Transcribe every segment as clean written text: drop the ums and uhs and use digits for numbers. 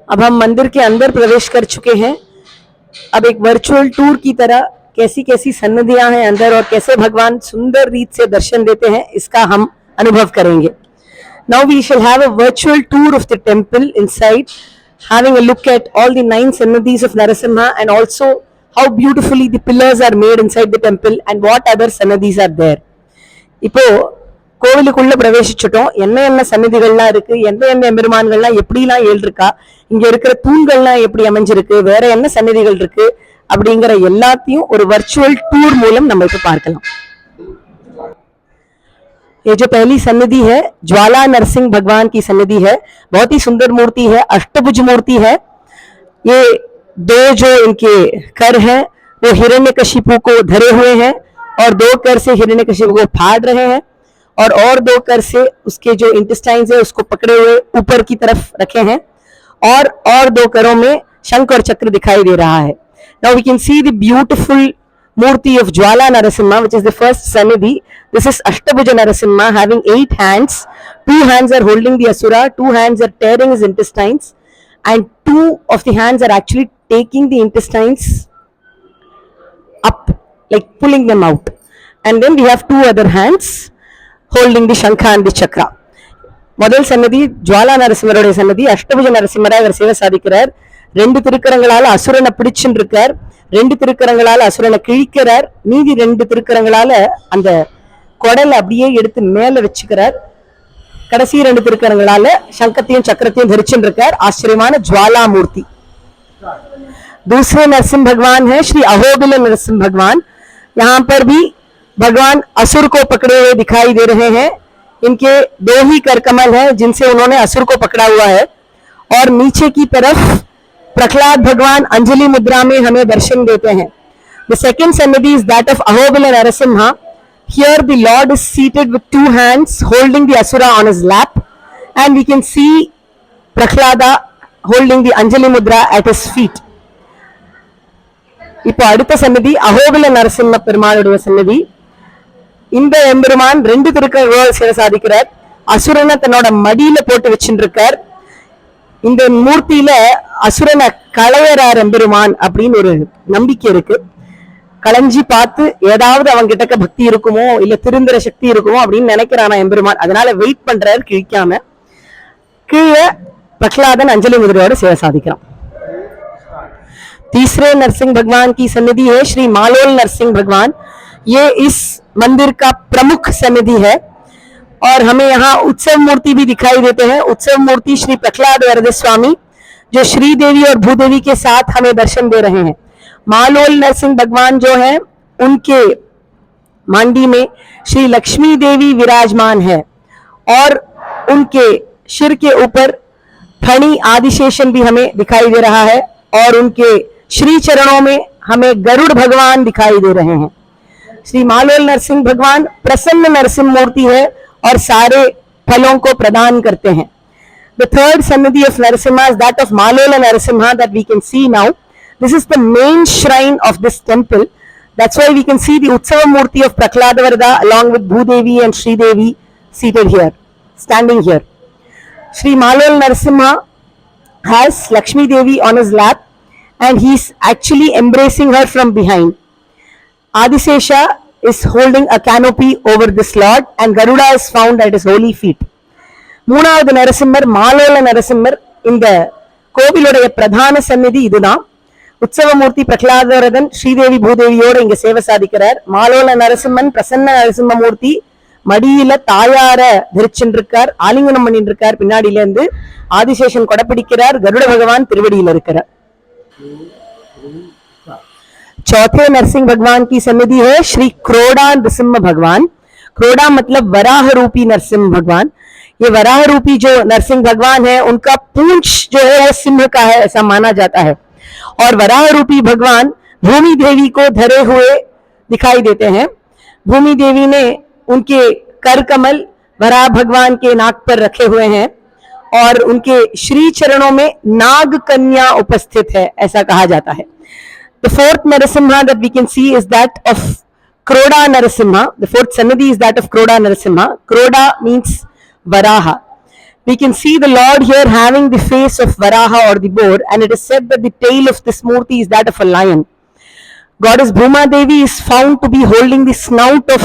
अब हम मंदिर के अंदर प्रवेश कर चुके हैं। अब एक वर्चुअल टूर की तरह कैसी कैसी सन्निधियां हैं अंदर और कैसे भगवान सुंदर रीत से दर्शन देते हैं, इसका हम अनुभव करेंगे। Now we shall have a virtual tour of the temple inside, having a look at all the 9 Sannadhis of Narasimha and also how beautifully the pillars are made inside the temple and what other Sannadhis are there. இப்போ கோவிலுக்குள்ள பிரவேசிச்சுட்டோம். என்ன என்ன சன்னதிகள்லாம் இருக்கு, எந்த எந்த எம்பெருமான்கள்லாம் எப்படிலாம் ஏழ்ருக்கா, இங்க இருக்கிற தூண்கள்லாம் எப்படி அமைஞ்சிருக்கு, வேற என்ன சன்னதிகள் இருக்கு அப்படிங்கிற எல்லாத்தையும் ஒரு वर्चुअल टूर மூலம் நம்ம இப்ப பார்க்கலாம். ये जो पहली सन्निधि है ज्वाला नरसिंह भगवान की सन्निधि है। बहुत ही सुंदर मूर्ति है, अष्टभुज मूर्ति है। ये दो जो इनके कर हैं वो हिरण्यकशिपु को धरे हुए हैं और 2 कर से हिरण्यकशिपु को फाड़ रहे हैं और 2 कर से उसके जो इंटेस्टाइन्स है उसको पकड़े हुए ऊपर की तरफ रखे हैं और 2 करों में शंख और चक्र दिखाई दे रहा है। Now we can see the beautiful Murti of Jwala Narasimha, which is the first Sannidhi. This is Ashtabhuja Narasimha having 8 hands. 2 hands are holding the Asura, 2 hands are tearing his intestines, and 2 of the hands are actually taking the intestines up, like pulling them out. And then we have 2 other hands holding the Shankha and the Chakra. முதல் சன்னதி ஜுவாலா நரசிம்மருடைய சன்னதி. அஷ்டபுஜ நரசிம்மராய் இவர் சேவை சாதிக்கிறார். 2 திருக்கரங்களால அசுரனை பிடிச்சுட்டு இருக்கார், 2 திருக்கரங்களால அசுரனை கிழிக்கிறார், மீதி 2 திருக்கரங்களால அந்த கொடலை அப்படியே எடுத்து மேல வச்சுக்கிறார். கடைசி 2 திருக்கரங்களால சங்கத்தையும் சக்கரத்தையும் தரிச்சுட்டு இருக்கார். ஆச்சரியமான ज्वाला मूर्ति. दूसरे नरसिंह भगवान है श्री अहोबिल नरसिंह भगवान। यहाँ पर भी भगवान असुर को पकड़े हुए दिखाई दे रहे हैं। इनके 2 ही कर कमल है जिनसे उन्होंने असुर को पकड़ा हुआ है और नीचे की तरफ प्रहलाद भगवान अंजलि मुद्रा में हमें दर्शन देते हैं. The second Sannidhi is that of Ahobila Narasimha. Here the Lord is seated with 2 hands holding the Asura on his lap, and we can see Prahlada holding the Anjali Mudra at his feet. இப்போ அடுத்த சன்னதி அஹோபில நரசிம்ம பெருமாளுடைய சன்னதி. இந்த எம்பெருமான் 2 திருக்கரங்களால் சேவை சாதிக்கிறார். அசுரனை தன்னோட மடியில போட்டு வச்சுட்டு இருக்கார். இந்த மூர்த்தியில அசுரனை களையறார் எம்பெருமான் அப்படின்னு ஒரு நம்பிக்கை இருக்கு. களைஞ்சி பார்த்து ஏதாவது அவங்க கிட்டக்க பக்தி இருக்குமோ இல்ல திருந்திர சக்தி இருக்குமோ அப்படின்னு நினைக்கிறானா எம்பெருமான். அதனால வெயிட் பண்றாரு கிழிக்காம. கீழே பிரகலாதன் अंजलि मुद्राயோட சேவை சாதிக்கிறான். तीसरे नरसिंह भगवान की सन्निधि है श्री मालोल नरसिंह भगवान। ये इस मंदिर का प्रमुख सन्निधि है और हमें यहाँ उत्सव मूर्ति भी दिखाई देते हैं। उत्सव मूर्ति श्री प्रहलाद वरद स्वामी जो श्री देवी और भूदेवी के साथ हमें दर्शन दे रहे हैं। मालोल नरसिंह भगवान जो है उनके मांडी में श्री लक्ष्मी देवी विराजमान है और उनके सिर के ऊपर फणी आदिशेषन भी हमें दिखाई दे रहा है और उनके श्री चरणों में हमें गरुड़ भगवान दिखाई दे रहे हैं। श्री मालोल नरसिंह भगवान प्रसन्न नरसिंह मूर्ति है और सारे फलों को प्रदान करते हैं. The third Sannidhi of Narasimha is that of Malola Narasimha that we can see now. This is the main shrine of this temple. That's why we can see the Utsava Murti of Prahladavarada along with Bhudevi and Sri Devi seated here, standing here. Shri Malol Narasimha has Lakshmi Devi on his lap and he's actually embracing her from behind. Adisesha is holding a canopy over this Lord and Garuda is found at his holy feet. மூணாவது நரசிம்மர் மாலோல நரசிம்மர். இந்த கோவிலுடைய பிரதான சந்நிதி இதுதான். உற்சவமூர்த்தி பிரகலாதவரதன் ஸ்ரீதேவி பூதேவியோட இங்க சேவை சாதிக்கிறார். மாலோல நரசிம்மன் பிரசன்ன நரசிம்ம மூர்த்தி மடியில தாயார தரிச்சுருக்கார், ஆலிங்கனம் பண்ணிட்டு இருக்கார். பின்னாடியில இருந்து ஆதிசேஷன் கொடைப்பிடிக்கிறார். கருட பகவான் திருவடியில் இருக்கிறார். चौथे नरसिंह भगवान की सन्निधि है श्री क्रोड़ा नरसिम्हा भगवान। क्रोड़ा मतलब वराह रूपी नरसिंह भगवान। ये वराह रूपी जो नरसिंह भगवान है उनका पूंछ जो है वो सिंह का है ऐसा माना जाता है और वराह रूपी भगवान भूमि देवी को धरे हुए दिखाई देते हैं। भूमि देवी ने उनके कर कमल वराह भगवान के नाक पर रखे हुए हैं और उनके श्री चरणों में नाग कन्या उपस्थित है ऐसा कहा जाता है. The fourth Narasimha that we can see is that of Kroda Narasimha. The fourth Sannidhi is that of Kroda Narasimha. Kroda means Varaha. We can see the Lord here having the face of Varaha or the boar, and it is said that the tail of this Murti is that of a lion. Goddess Bhuma Devi is found to be holding the snout of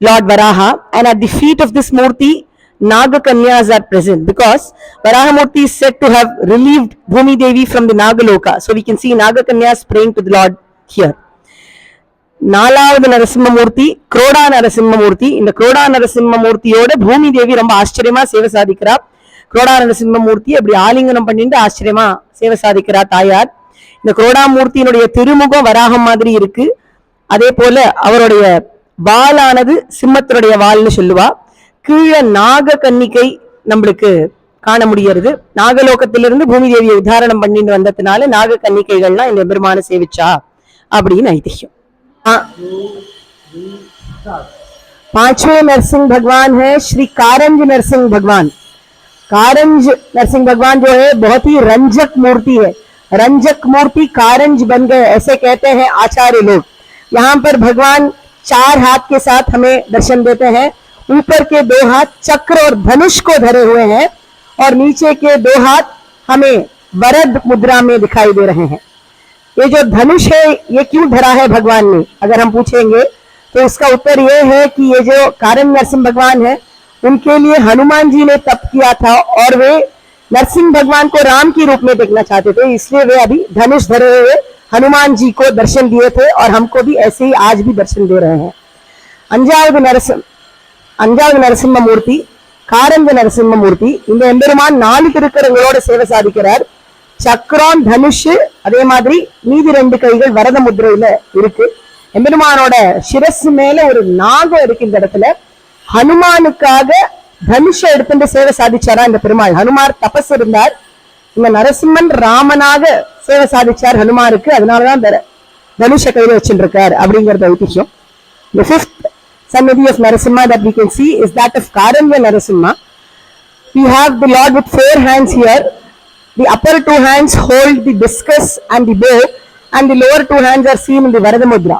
Lord Varaha, and at the feet of this Murti, Naga Kanyas are present, because Varaha Murti is said to have relieved Bhumi Devi from the Nagaloka. So we can see Naga Kanyas praying to the Lord here. நாலாவது Narasimhamurthy Kroto Narasimhamurthy. இந்த Kroto நரசிம்மமூர்த்தியோட பூமி தேவி ரொம்ப ஆச்சரியமா சேவை சாதிக்கிறா. Kroto Narasimhamurthy அப்படி ஆலிங்கனம் பண்ணிட்டு ஆச்சரியமா சேவை சாதிக்கிறா தாயார். இந்த குரோடா மூர்த்தியினுடைய திருமுகம் வராகம் மாதிரி இருக்கு. அதே போல அவருடைய வாளானது சிம்மத்தினுடைய வாள்னு சொல்லுவா. கீழே நாக கன்னிகை நம்மளுக்கு காண முடியறது. நாகலோகத்திலிருந்து பூமி தேவியை உதாரணம் பண்ணிட்டு வந்ததுனால நாக கன்னிகைகள்லாம் இந்த பெருமான சேவிச்சா அப்படின்னு ஐதிஹ்யம். पांचवें नरसिंह भगवान है श्री कारंज नरसिंह भगवान. कारंज नरसिंह भगवान जो है बहुत ही रंजक मूर्ति है. रंजक मूर्ति कारंज बन गए ऐसे कहते हैं आचार्य लोग. यहाँ पर भगवान 4 हाथ के साथ हमें दर्शन देते हैं. ऊपर के 2 हाथ चक्र और धनुष को धरे हुए हैं और नीचे के 2 हाथ हमें वरद मुद्रा में दिखाई दे रहे हैं. ये जो धनुष है ये क्यों धरा है भगवान ने, अगर हम पूछेंगे तो इसका उत्तर ये है कि ये जो कारंज नरसिंह भगवान है उनके लिए हनुमान जी ने तप किया था और वे नरसिंह भगवान को राम के रूप में देखना चाहते थे, इसलिए वे अभी धनुष धरे हुए हनुमान जी को दर्शन दिए थे और हमको भी ऐसे ही आज भी दर्शन दे रहे हैं. அஞ்சாவது நரசிம்மமூர்த்தி காரஞ்ச நரசிம்மமூர்த்தி. இந்த எம்பெருமான் 4 திருக்கரங்களோட சேவை சாதிக்கிறார். சக்கரம் தனுஷ் அதே மாதிரி மீதி 2 கைகள் வரத முத்திரையில இருக்கு. எம்பெருமானோட சிரசு மேல ஒரு நாகம் இருக்கு. இந்த இடத்துல ஹனுமானுக்காக தனுஷ எடுத்துட்டு சேவை சாதிச்சாரா இந்த பெருமாள். ஹனுமார் தபஸ் இருந்தார். இந்த நரசிம்மன் ராமனாக சேவை சாதிச்சார் ஹனுமாருக்கு. அதனாலதான் தனுஷ கையில வச்சுருக்கார் அப்படிங்கறது ஐதிஹ்யம். The 5th Sannidhi of Narasimha that we can see is that of Karanja Narasimha. We have the Lord with 4 hands here. The upper 2 hands hold the discus and the bow, and the lower 2 hands are seen in the Varada Mudra.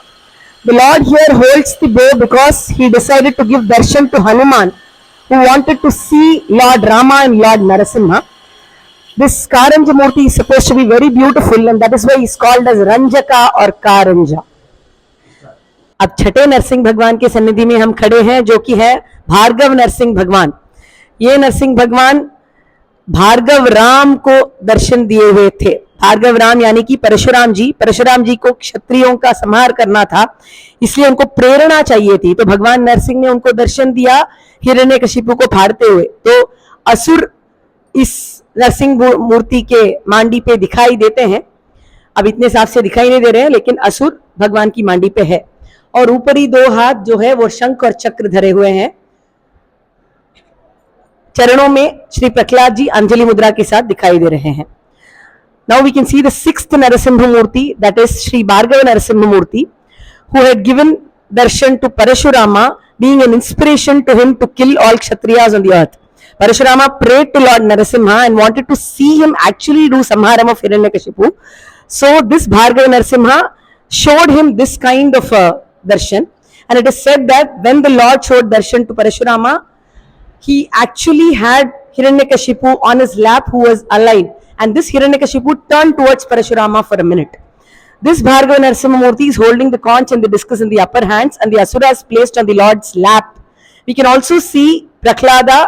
The Lord here holds the bow because he decided to give darshan to Hanuman, who wanted to see Lord Rama and Lord Narasimha. This Karanja Murti is supposed to be very beautiful, and that is why he is called as Ranjaka or Karanja. अब छठे नरसिंह भगवान के सन्निधि में हम खड़े हैं, जो कि है भार्गव नरसिंह भगवान. ये नरसिंह भगवान भार्गव राम को दर्शन दिए हुए थे. भार्गव राम यानी कि परशुराम जी. परशुराम जी को क्षत्रियों का संहार करना था, इसलिए उनको प्रेरणा चाहिए थी. तो भगवान नरसिंह ने उनको दर्शन दिया हिरण्यकशिपु को फाड़ते हुए. तो असुर इस नरसिंह मूर्ति के मांडी पे दिखाई देते हैं. अब इतने साफ से दिखाई नहीं दे रहे हैं, लेकिन असुर भगवान की मांडी पे है. और ऊपरी 2 हाथ जो है वो शंख और चक्र धरे हुए हैं. चरणों में श्री प्रहलाद जी अंजलि मुद्रा के साथ दिखाई दे रहे हैं. Now we can see the 6th Narasimha Murti, that is Sri Bhargava Narasimha Murti, who had given darshan to Parashurama, being an inspiration to him to kill all Kshatriyas on the earth. Parashurama prayed to Lord Narasimha and wanted to see him actually do samharam of Hiranyakashipu. So this Bhargava Narasimha showed him this kind of darshan, and it is said that when the Lord showed darshan to Parashurama, he actually had Hiranyakashipu on his lap who was alive, and this Hiranyakashipu turned towards Parashurama for a minute. This Bhargava Narasimha Murti is holding the conch and the discus in the upper hands, and the asura is placed on the Lord's lap. We can also see Prahlada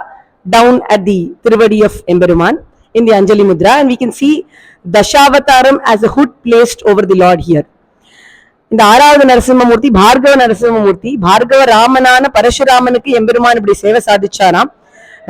down at the Tiruvadi of Emberuman in the Anjali Mudra, and we can see Dashavataram as a hood placed over the Lord here. இந்த 6வது நரசிம்மமூர்த்தி பார்கவ நரசிம்மமூர்த்தி. பார்கவ ராமனான பரசுராமனுக்கு எம்பெருமான் இப்படி சேவை சாதிச்சாராம்.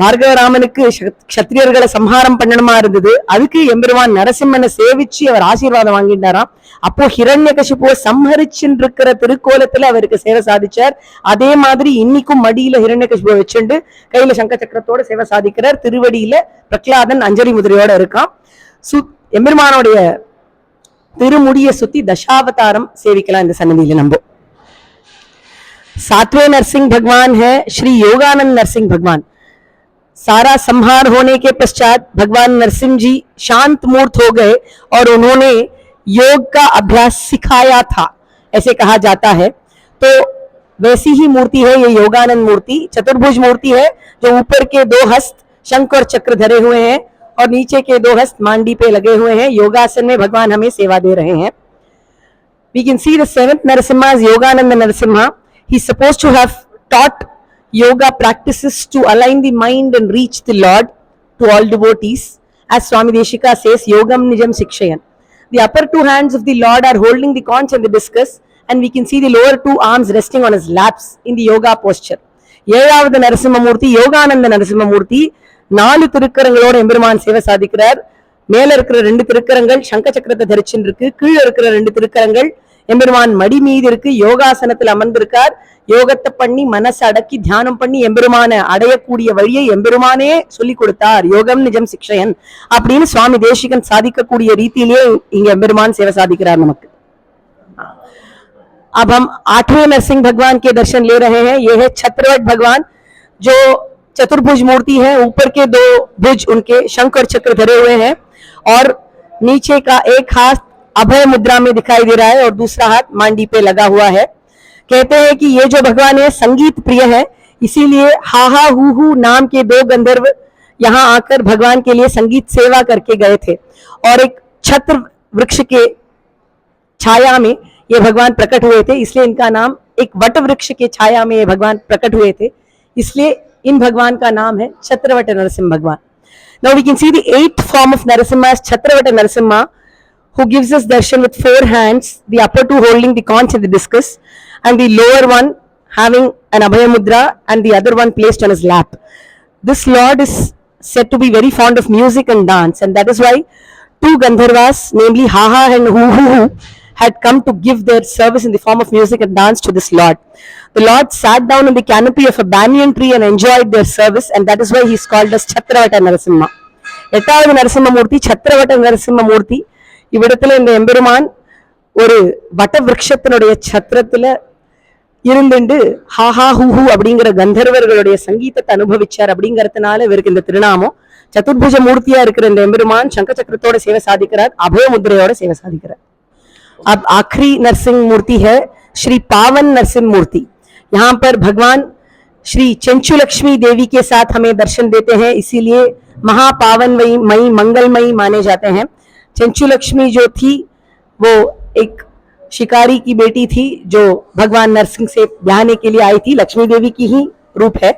பார்கவ ராமனுக்கு க்ஷத்ரியர்களை சம்ஹாரம் பண்ணணுமா இருந்தது. அதுக்கு எம்பெருமான் நரசிம்மனை சேவிச்சு அவர் ஆசீர்வாதம் வாங்கிட்டாராம். அப்போ ஹிரண்யகசிபுவை சம்ஹரிச்சுருக்கிற திருக்கோலத்துல அவருக்கு சேவை சாதிச்சார். அதே மாதிரி இன்னைக்கும் மடியில ஹிரண்யகசிபுவை வச்சுண்டு கையில சங்க சக்கரத்தோட சேவை சாதிக்கிறார். திருவடியில பிரகலாதன் அஞ்சலி முதிரையோட இருக்கான். எம்பெருமானோடைய திருமுடியை சுத்தி दशावतारम சேவிக்கலாம் இந்த சன்னதியில. நம்ம 7वें नरसिंह भगवान है श्री योगानंद नरसिंह भगवान. सारा संहार होने के पश्चात भगवान नरसिंह जी शांत मूर्त हो गए और उन्होंने योग का अभ्यास सिखाया था, ऐसे कहा जाता है. तो वैसी ही मूर्ति है ये योगानंद मूर्ति. चतुर्भुज मूर्ति है, जो ऊपर के 2 हस्त शंख और चक्र धरे हुए हैं और नीचे के दो हस्त मांडी पे लगे हुए हैं। योगासन में भगवान हमें सेवा दे रहे हैं। We can see the seventh Narasimha is Yogananda Narasimha. He's supposed to have taught yoga practices to align the mind and reach the Lord to all devotees. As Swami Deshika says, Yogam Nijam Sikshayan. The upper two hands of the Lord are holding the conch and the discus, and we can see the lower two arms resting on his laps in the yoga posture. ஏழாவது நரசிம்மமூர்த்தி யோகானந்த நரசிம்மமூர்த்தி 4 திருக்கரங்களோட எம்பெருமான் சேவை சாதிக்கிறார். மேல இருக்கிற 2 திருக்கரங்கள் சங்க சக்கரத்தை தரிச்சுட்டு இருக்கு. கீழே இருக்கிற 2 திருக்கரங்கள் எம்பெருமான் மடி மீது இருக்கு. யோகாசனத்தில் அமர்ந்திருக்கார். யோகத்தை பண்ணி மனசை அடக்கி தியானம் பண்ணி எம்பெருமான அடையக்கூடிய வழியை எம்பெருமானே சொல்லி கொடுத்தார். யோகம் நிஜம் சிக்ஷயன் அப்படின்னு சுவாமி தேசிகன் சாதிக்கக்கூடிய ரீதியிலேயே இங்க எம்பெருமான் சேவை சாதிக்கிறார் நமக்கு. अब हम 8वें नरसिंह भगवान के दर्शन ले रहे हैं। यह है छत्रवट भगवान जो चतुर्भुज मूर्ति है। ऊपर के 2 भुज उनके शंख और चक्र धरे हुए हैं और नीचे का एक हाथ अभय मुद्रा में दिखाई दे रहा है और दूसरा हाथ मांडी पे लगा हुआ है। कहते हैं कि ये जो भगवान है संगीत प्रिय है, इसीलिए हाहा हू नाम के 2 गंधर्व यहाँ आकर भगवान के लिए संगीत सेवा करके गए थे और एक छत्र वृक्ष के छाया में ये भगवान प्रकट हुए थे, इसलिए इनका नाम, एक वट वृक्ष के छाया में ये भगवान प्रकट हुए थे, इसलिए इन भगवान का नाम है छत्रवट नरसिंह भगवान. Now we can see the 8th form of Narasimha as Chatravata Narasimha, who gives us darshan with 4 hands, the upper 2 holding the conch and the discus, and the lower one having an Abhaya Mudra and the other one placed on his lap. This Lord is said to be very fond of music and dance, and that is why 2 Gandharvas, namely Haha and Hu, had come to give their service in the form of music and dance to this Lord. The Lord sat down in the canopy of a banyan tree and enjoyed their service, and that is why he is called as Chatravata Narasimha. எட்டாவது நரசிம்ம மூர்த்தி சத்திரவட்ட நரசிம்ம மூர்த்தி. இவ்விடத்துல இந்த எம்பெருமான் ஒரு வட்ட விருட்சத்தினுடைய சத்திரத்துல இருந்துண்டு haha ஹூஹூ அப்படிங்கிற கந்தர்வர்களுடைய சங்கீதத்தை அனுபவிச்சார். அப்படிங்கறதுனால இவருக்கு இந்த திருநாமம். சதுர்புஜ மூர்த்தியா இருக்கிற இந்த எம்பெருமான் சங்க சக்கரத்தோட சேவை சாதிக்கிறார், அபய முத்திரையோட சேவை சாதிக்கிறார். अब आखिरी नरसिंह मूर्ति है श्री पावन नरसिंह मूर्ति. यहाँ पर भगवान श्री चंचू लक्ष्मी देवी के साथ हमें दर्शन देते हैं, इसीलिए महापावन मई मंगलमयी माने जाते हैं. चंचू लक्ष्मी जो थी वो एक शिकारी की बेटी थी जो भगवान नरसिंह से ब्याहने के लिए आई थी. लक्ष्मी देवी की ही रूप है,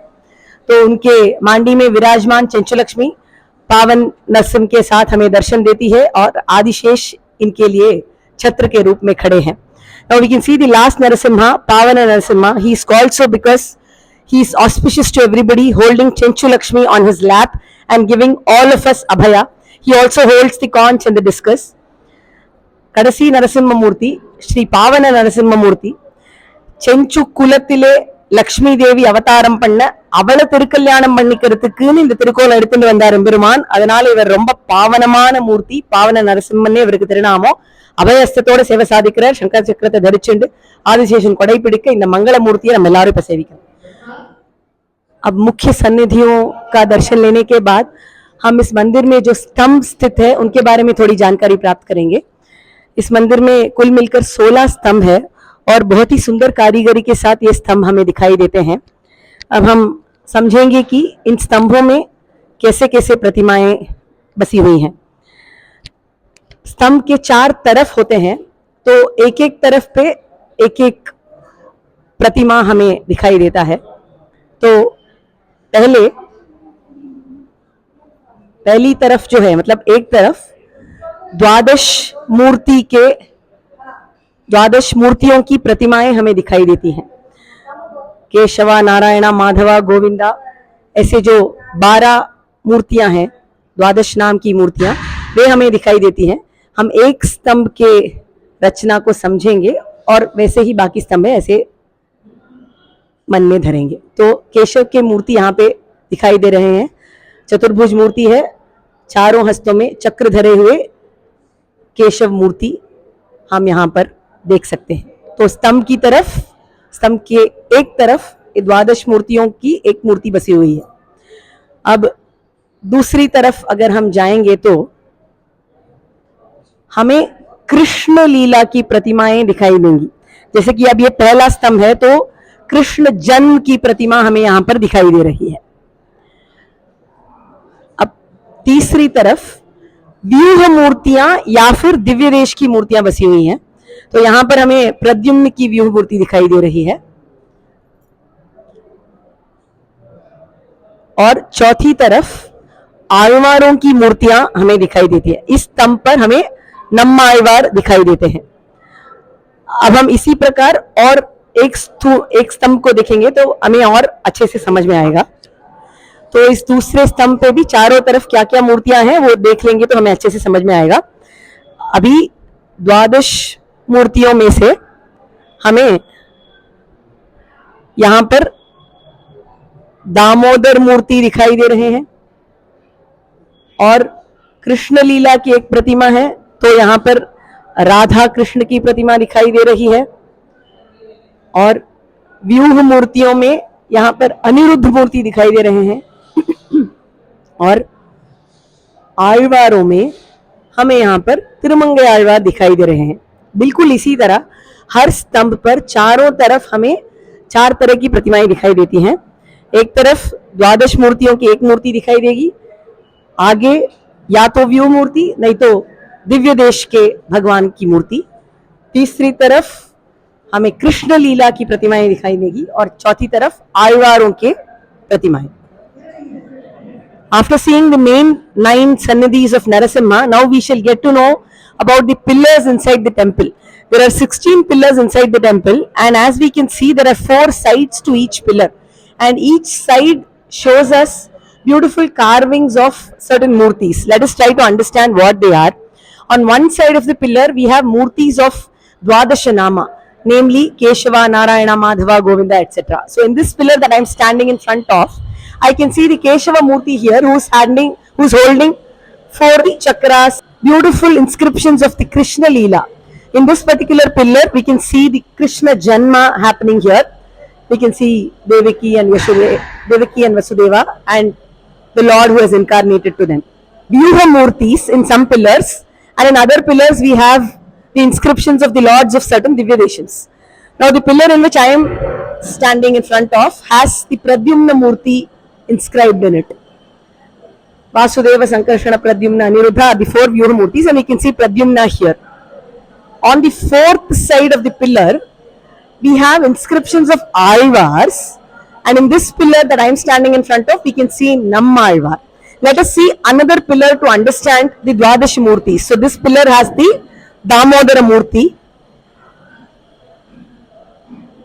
तो उनके मांडी में विराजमान चंचू लक्ष्मी पावन नरसिंह के साथ हमें दर्शन देती है और आदिशेष इनके लिए छत्र के रूप में खड़े हैं. Now we can see the last Narasimha, Pavana Narasimha. He is called so because he is auspicious to everybody, holding Chenchu Lakshmi on his lap and giving all of us abhaya. He also holds the conch and the discus. Kadasi Narasimha Murti, Shri Pavana Narasimha Murti. Chenchu Kulathile Lakshmi Devi அவதாரம் பண்ண அவளை திருக்கல்யாணம் பண்ணிக்கிறதுக்குன்னு இந்த திருக்கோலம் எடுத்துட்டு வந்தார் எம்பெருமான். அதனால இவர் ரொம்ப பாவனமான மூர்த்தி. பாவன நரசிம்மன்னே இவருக்கு திருநாமம். அபயஸ்தத்தோட சேவை சாதிக்கிறார். சங்கர சக்கரத்தை தரிச்சுண்டு ஆதிசேஷன் கொடை பிடிக்க இந்த मंगल मूर्तिயை நம்ம எல்லாரும் இப்ப சேவிக்கிறோம். अब मुख्य सन्निधियों का दर्शन लेने के बाद हम इस मंदिर में जो स्तंभ स्थित है उनके बारे में थोड़ी जानकारी प्राप्त करेंगे. इस मंदिर में कुल मिलकर 16 स्तंभ है और बहुत ही सुंदर कारीगरी के साथ ये स्तंभ हमें दिखाई देते हैं. अब हम समझेंगे कि इन स्तंभों में कैसे कैसे प्रतिमाएं बसी हुई हैं. स्तंभ के 4 तरफ होते हैं, तो एक एक तरफ पे एक एक प्रतिमा हमें दिखाई देता है. तो पहली तरफ जो है, मतलब एक तरफ 12 मूर्तियों की प्रतिमाएं हमें दिखाई देती हैं. केशवा, नारायणा, माधवा, गोविंदा, ऐसे जो 12 मूर्तियां हैं, 12 नाम की मूर्तियां, वे हमें दिखाई देती हैं. हम एक स्तंभ के रचना को समझेंगे और वैसे ही बाकी स्तंभ ऐसे मन में धरेंगे. तो केशव के मूर्ति यहाँ पे दिखाई दे रहे हैं. चतुर्भुज मूर्ति है, चारों हस्तों में चक्र धरे हुए केशव मूर्ति हम यहाँ पर देख सकते हैं. तो स्तंभ के एक तरफ 12 मूर्तियों की एक मूर्ति बसी हुई है. अब दूसरी तरफ अगर हम जाएंगे तो हमें कृष्ण लीला की प्रतिमाएं दिखाई देंगी. जैसे कि अब ये पहला स्तंभ है, तो कृष्ण जन्म की प्रतिमा हमें यहाँ पर दिखाई दे रही है. तीसरी तरफ व्यूह मूर्तियां या फिर दिव्य देश की मूर्तियां बसी हुई हैं। तो यहां पर हमें प्रद्युम्न की व्यूह मूर्ति दिखाई दे रही है और चौथी तरफ आलवारों की मूर्तियां हमें दिखाई देती है। इस स्तंभ पर हमें नम्मालवार दिखाई देते हैं। अब हम इसी प्रकार और एक स्तंभ को देखेंगे तो हमें और अच्छे से समझ में आएगा। तो इस दूसरे स्तंभ पे भी चारों तरफ क्या क्या मूर्तियां हैं वो देख लेंगे तो हमें अच्छे से समझ में आएगा। अभी द्वादश मूर्तियों में से हमें यहां पर दामोदर मूर्ति दिखाई दे रहे हैं और कृष्ण लीला की एक प्रतिमा है, तो यहां पर राधा कृष्ण की प्रतिमा दिखाई दे रही है। और व्यूह मूर्तियों में यहां पर अनिरुद्ध मूर्ति दिखाई दे रहे हैं और आलवारों में हमें यहां पर तिरुमंगई आलवार दिखाई दे रहे हैं। बिल्कुल इसी तरह हर स्तंभ पर चारों तरफ हमें चार तरह की प्रतिमाएं दिखाई देती हैं। एक तरफ द्वादश मूर्तियों की एक मूर्ति दिखाई देगी, आगे या तो व्यूह मूर्ति नहीं तो दिव्य देश के भगवान की मूर्ति, तीसरी तरफ हमें कृष्ण लीला की प्रतिमाएं दिखाई देगी और चौथी तरफ आलवारों के प्रतिमाएं। After seeing the main 9 Sannidhis of Narasimha, now we shall get to know about the pillars inside the temple. There are 16 pillars inside the temple, and as we can see, there are 4 sides to each pillar, and each side shows us beautiful carvings of certain murtis. Let us try to understand what they are. On one side of the pillar, we have murtis of Dwadasha Nama, namely Keshava, Narayana, Madhava, Govinda, etc. So in this pillar that I am standing in front of, I can see the Keshava Murti here who's holding 4 chakras, beautiful inscriptions of the Krishna Leela. In this particular pillar, we can see the Krishna Janma happening here. We can see Devaki and Vasudeva and the Lord who has incarnated to them. Vyuha Murtis in some pillars, and in other pillars we have the inscriptions of the lords of certain Divya Deshans. Now the pillar in which I am standing in front of has the Pradyumna Murti inscribed in it. Vasudeva, Sankarshana, Pradyumna, Aniruddha are the 4 Vyuha Murtis, and we can see Pradyumna here. On the 4th side of the pillar, we have inscriptions of Alvars, and in this pillar that I am standing in front of, we can see Nammalvar. Let us see another pillar to understand the Dwadash Murtis. So this pillar has the Damodara Murti.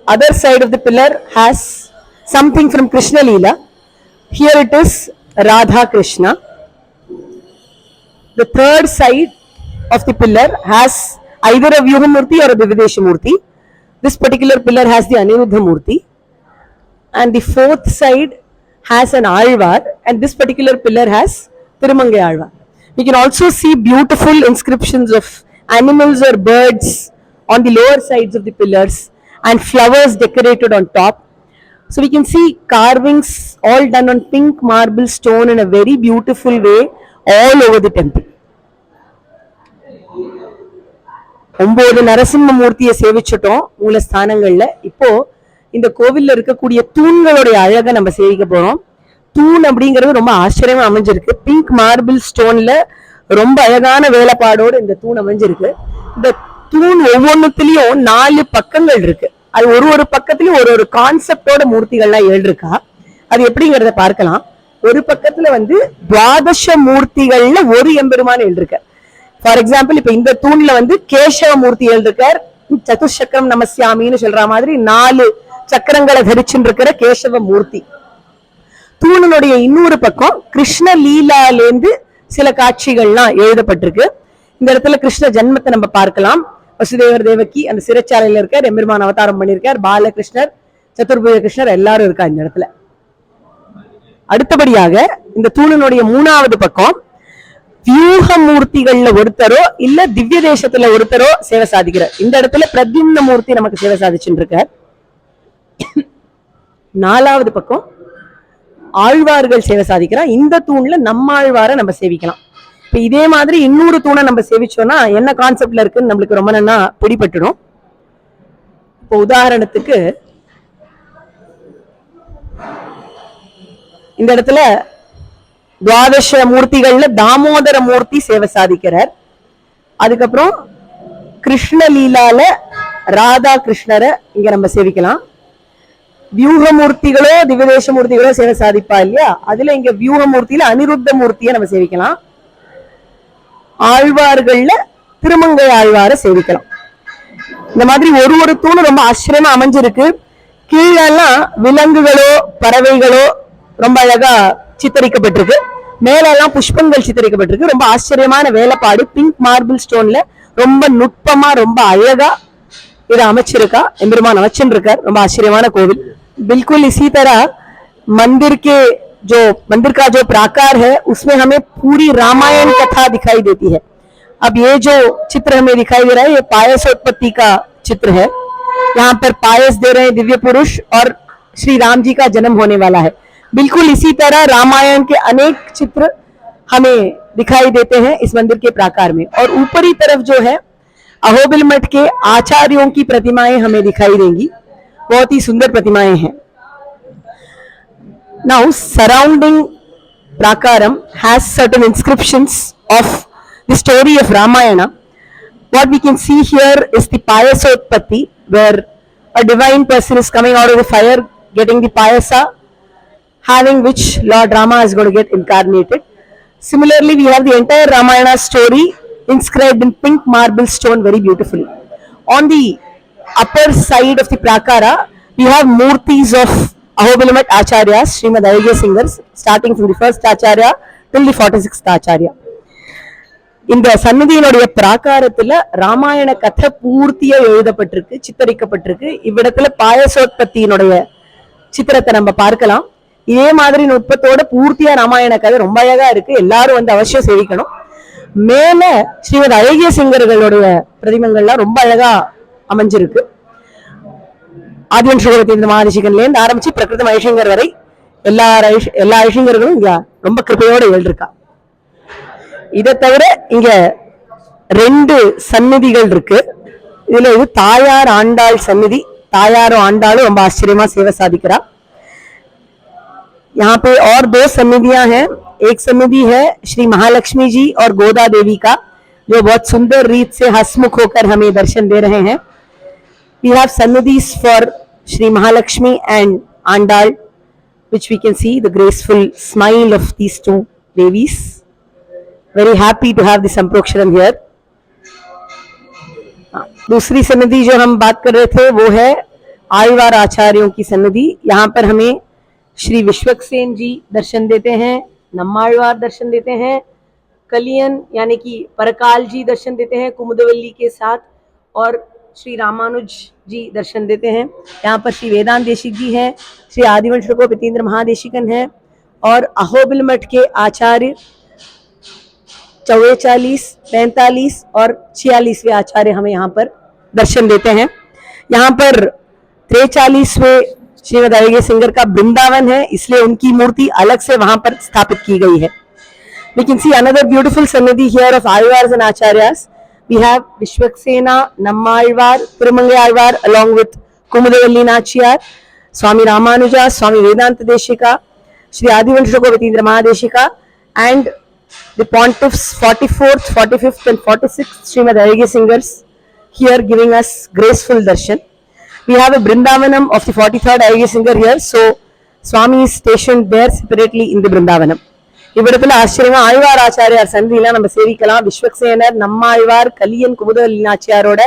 Other side of the pillar has something from Krishna Leela. Here it is Radha Krishna. The third side of the pillar has either a Vyuha Murti or a Dividesha Murti. This particular pillar has the Aniruddha Murti. And the 4th side has an Alvar, and this particular pillar has Tirumangai Alvar. We can also see beautiful inscriptions of animals or birds on the lower sides of the pillars and flowers decorated on top. So we can see carvings all done on pink marble stone in a very beautiful way all over the temple. 9 Narasimha மூர்த்தியை சேவிச்சிட்டோம் மூலஸ்தானங்கள்ல. இப்போ இந்த கோவில்ல இருக்கக்கூடிய தூண்களுடைய அழகை நம்ம சேவிக்க போறோம். தூண் அப்படிங்கிறது ரொம்ப ஆச்சரியமா அமைஞ்சிருக்கு. பிங்க் மார்பிள் ஸ்டோன்ல ரொம்ப அழகான வேலைப்பாடோடு இந்த தூண் அமைஞ்சிருக்கு. இந்த தூண் ஒவ்வொன்றுத்திலையும் 4 பக்கங்கள் இருக்கு. அது ஒரு பக்கத்திலயும் ஒரு கான்செப்டோட மூர்த்திகள்லாம் எழுதிருக்கா. அது எப்படிங்கிறத பார்க்கலாம். ஒரு பக்கத்துல துவாதச மூர்த்திகள்ல ஒரு எம்பெருமான் எழுதிருக்க. ஃபார் எக்ஸாம்பிள் இப்ப இந்த தூண்ல கேசவ மூர்த்தி எழுதிருக்கார். சதுஷக்கரம் நமஸ்யாமின்னு சொல்ற மாதிரி 4 சக்கரங்களை தரிச்சுருக்கிற கேசவ மூர்த்தி. தூணினுடைய இன்னொரு பக்கம் கிருஷ்ண லீலாலேந்து சில காட்சிகள்லாம் எழுதப்பட்டிருக்கு. இந்த இடத்துல கிருஷ்ண ஜன்மத்தை நம்ம பார்க்கலாம். வசுதேவர் தேவகி அந்த சிறைச்சாலையில இருக்கார், எம்பெருமான் அவதாரம் பண்ணியிருக்கார், பாலகிருஷ்ணர், சதுர்புஜ கிருஷ்ணர் எல்லாரும் இருக்கா இந்த இடத்துல. அடுத்தபடியாக இந்த தூணினுடைய 3வது பக்கம் வியூக மூர்த்திகள்ல ஒருத்தரோ இல்ல திவ்ய தேசத்துல ஒருத்தரோ சேவை சாதிக்கிறார். இந்த இடத்துல பிரத்யும்ன மூர்த்தி நமக்கு சேவை சாதிச்சுட்டு இருக்கார். 4வது பக்கம் ஆழ்வார்கள் சேவை சாதிக்கிறார். இந்த தூண்ல நம்மாழ்வாரை நம்ம சேவிக்கலாம். இப்ப இதே மாதிரி இன்னொரு தூணை நம்ம சேவிச்சோம்னா என்ன கான்செப்ட்ல இருக்குன்னு நம்மளுக்கு ரொம்ப நல்லா பிடிபட்டுடும். இப்போ உதாரணத்துக்கு இந்த இடத்துல துவாதச மூர்த்திகள்ல தாமோதர மூர்த்தி சேவை சாதிக்கிறார். அதுக்கப்புறம் கிருஷ்ணலீலால ராதா கிருஷ்ணரை இங்க நம்ம சேவிக்கலாம். வியூகமூர்த்திகளோ திவ்யதேச மூர்த்திகளோ சேவை சாதிப்பா இல்லையா, அதுல இங்க வியூகமூர்த்தியில அனிருத்த மூர்த்தியை நம்ம சேவிக்கலாம். ஆழ்வார்கள்ல திருமங்கை ஆழ்வார சேவிக்கலாம். இந்த மாதிரி ஒரு தூணும் ரொம்ப ஆச்சரியமா அமைஞ்சிருக்கு. கீழெல்லாம் விலங்குகளோ பறவைகளோ ரொம்ப அழகா சித்தரிக்கப்பட்டிருக்கு. மேலெல்லாம் புஷ்பங்கள் சித்தரிக்கப்பட்டிருக்கு. ரொம்ப ஆச்சரியமான வேலைப்பாடு. பிங்க் மார்பிள் ஸ்டோன்ல ரொம்ப நுட்பமா ரொம்ப அழகா இதை அமைச்சிருக்கா. எம்பெருமான் அமைச்சிருக்கார். ரொம்ப ஆச்சரியமான கோவில். बिल्कुल इसी तरह मंदिर का जो प्राकार है उसमें हमें पूरी रामायण कथा दिखाई देती है. अब ये जो चित्र हमें दिखाई दे रहा है ये पायसोत्पत्ति का चित्र है. यहाँ पर पायस दे रहे हैं दिव्य पुरुष और श्री राम जी का जन्म होने वाला है. बिल्कुल इसी तरह रामायण के अनेक चित्र हमें दिखाई देते हैं इस मंदिर के प्राकार में. और ऊपरी तरफ जो है अहोबिल मठ के आचार्यों की प्रतिमाएं हमें दिखाई देंगी. बहुत ही सुंदर प्रतिमाएं हैं. Now surrounding Prakaram has certain inscriptions of the story of Ramayana. What we can see here is the Payasotpatti, where a divine person is coming out of the fire, getting the payasa, having which Lord Rama is going to get incarnated. Similarly, we have the entire Ramayana story inscribed in pink marble stone very beautifully. On the upper side of the prakara we have murtis of Ahobilamat Acharyas, Srimad Ayagya Singers, starting from the first Acharya till the 46th Acharya. இந்த சன்னதியினுடைய பிராகாரத்துல ராமாயண கதை பூர்த்தியா எழுதப்பட்டிருக்கு, சித்தரிக்கப்பட்டிருக்கு. இவ்விடத்துல பாயசோத்பத்தியினுடைய சித்திரத்தை நம்ம பார்க்கலாம். இதே மாதிரி நுட்பத்தோட பூர்த்தியா ராமாயண கதை ரொம்ப அழகா இருக்கு. எல்லாரும் வந்து அவசியம் சேவிக்கணும். மேல ஸ்ரீமத் அழகிய சிங்கர்களுடைய பிரதிமங்கள்லாம் ரொம்ப அழகா அமைஞ்சிருக்கு. ஆதிவன் ஸ்ரீமத் மகாரிஷிகன்ல இருந்து ஆரம்பிச்சு பிரகிருத ஐஷங்கர் வரை எல்லா ஐஷங்கர்களும் இங்க ரொம்ப கிருப்பையோட எழுதிருக்கா. இதை தவிர இங்க 2 சந்நிதிகள் இருக்கு. இதுல இது தாயார் ஆண்டாள் சந்நிதி. தாயாரும் ஆண்டாளும் ரொம்ப ஆச்சரியமா சேவை சாதிக்கிறா. यहाँ पे और 2 सन्निधियां हैं. एक सन्निधि है श्री महालक्ष्मी जी और गोदा देवी का, जो बहुत सुंदर रीत से हसमुख होकर हमें दर्शन दे रहे हैं. We have sannidhis for Shri Mahalakshmi and Andal, which we can see the graceful smile of these 2 devis. Very happy to have the Samproksharam here. दूसरी सन्निधि जो हम बात कर रहे थे वो है आयवार आचार्यों की सन्निधि. यहाँ पर हमें श्री विश्वक्सेन जी दर्शन देते हैं, नम्माळवार दर्शन देते हैं, कलियन यानी कि परकाल जी दर्शन देते हैं कुमुदवल्ली के साथ, और श्री रामानुज जी दर्शन देते हैं. यहाँ पर श्री वेदांत देशिक जी हैं, श्री आदिवंश को पितेंद्र महादेशिकन हैं, और अहोबिल मठ के आचार्य 44, 45 और 46वें आचार्य हमें यहाँ पर दर्शन देते हैं. यहाँ पर 43वें श्रीमद अय्यग्य सिंगर का वृंदावन है, इसलिए उनकी मूर्ति अलग से वहां पर स्थापित की गई है. We can see another beautiful sannidhi here of Alvars and Acharyas. We have Vishwaksena, Nammalvar, Tirumangai along with Kumudavalli Nachiyar, Swami Ramanuja, Swami Vedanta Deshika, Shri Adivansha Govindra Mahadeshika, and the pontiffs 44th, 45th and 46th Srimad Ayyagya Singers here giving us graceful darshan. We have a Brindavanam of the 43rd Ayyagya Singer here, so Swami is stationed there separately in the Brindavanam. இவ்விடத்துல ஆச்சரியமா ஆழ்வார் ஆச்சாரியார் சந்திலாம் நம்ம சேவிக்கலாம். விஸ்வக்சேனர், நம்மாழ்வார், கலியன், குமுதவல்லி நாச்சியாரோட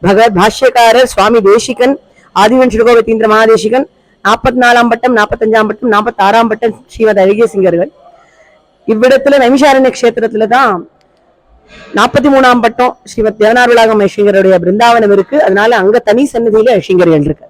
பகவத் பாஷ்யக்காரர் சுவாமி தேசிகன், ஆதிவன் ஸ்ரீகோபதீந்திர மகாதேசிகன், 44ஆம் பட்டம், 45ஆம் பட்டம், 46ஆம் பட்டம் ஸ்ரீமத் அழகிய சிங்கர்கள். இவ்விடத்துல நைமிஷாரண்ய கஷேத்திரத்துல தான் 43ஆம் பட்டம் ஸ்ரீமத் தேவனார் விலாகம் ஐஷிங்கருடைய பிருந்தாவனம் இருக்கு. அதனால அங்க தனி சன்னதியில ஐஷிங்கர்கள் இருக்கு.